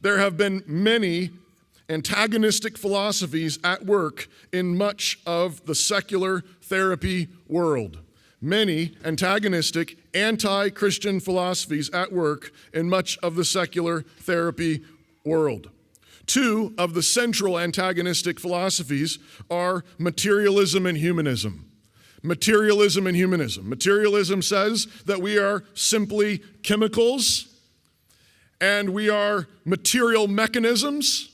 there have been many antagonistic philosophies at work in much of the secular therapy world. Many antagonistic, anti-Christian philosophies at work in much of the secular therapy world. Two of the central antagonistic philosophies are materialism and humanism. Materialism and humanism. Materialism says that we are simply chemicals and we are material mechanisms.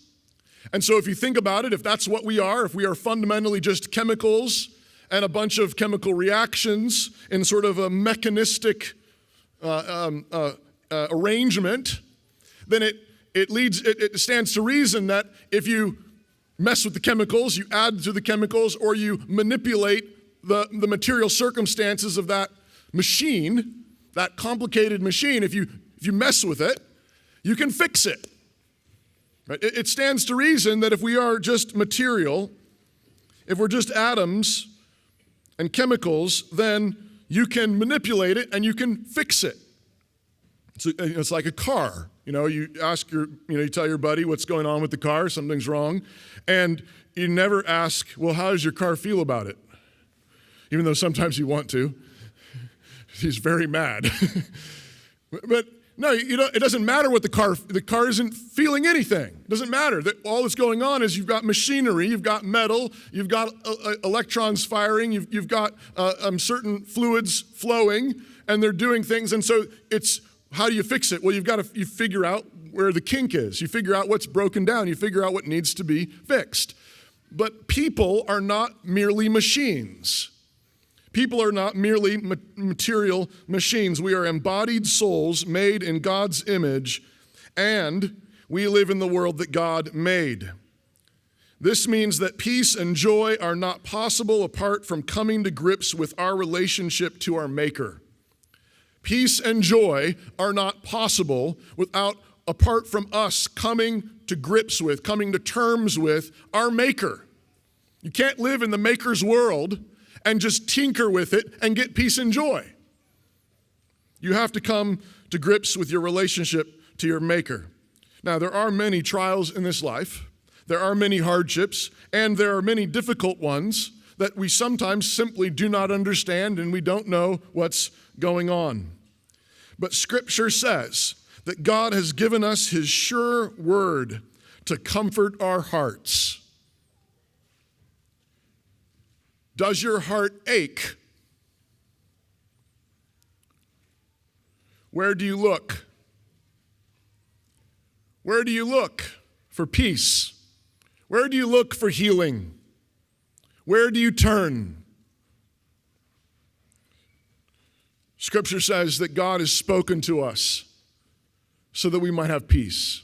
And so if you think about it, if that's what we are, if we are fundamentally just chemicals and a bunch of chemical reactions in sort of a mechanistic arrangement, then it stands to reason that if you mess with the chemicals, you add to the chemicals, or you manipulate the material circumstances of that machine, that complicated machine, if you mess with it, you can fix it. Right? It stands to reason that if we are just material, if we're just atoms and chemicals, then you can manipulate it and you can fix it. It's like a car. You tell your buddy what's going on with the car, something's wrong, and you never ask, well, how does your car feel about it? Even though sometimes you want to. He's very mad. But no, it doesn't matter what the car isn't feeling anything. It doesn't matter. All that's going on is you've got machinery, you've got metal, you've got electrons firing, you've got certain fluids flowing, and they're doing things. And so it's, how do you fix it? Well, you figure out where the kink is. You figure out what's broken down. You figure out what needs to be fixed. But people are not merely machines. People are not merely material machines. We are embodied souls made in God's image, and we live in the world that God made. This means that peace and joy are not possible apart from coming to grips with our relationship to our Maker. Peace and joy are not possible apart from us coming to grips with, coming to terms with our Maker. You can't live in the Maker's world and just tinker with it and get peace and joy. You have to come to grips with your relationship to your Maker. Now, there are many trials in this life. There are many hardships, and there are many difficult ones that we sometimes simply do not understand and we don't know what's going on. But Scripture says that God has given us His sure word to comfort our hearts. Does your heart ache? Where do you look? Where do you look for peace? Where do you look for healing? Where do you turn? Scripture says that God has spoken to us so that we might have peace.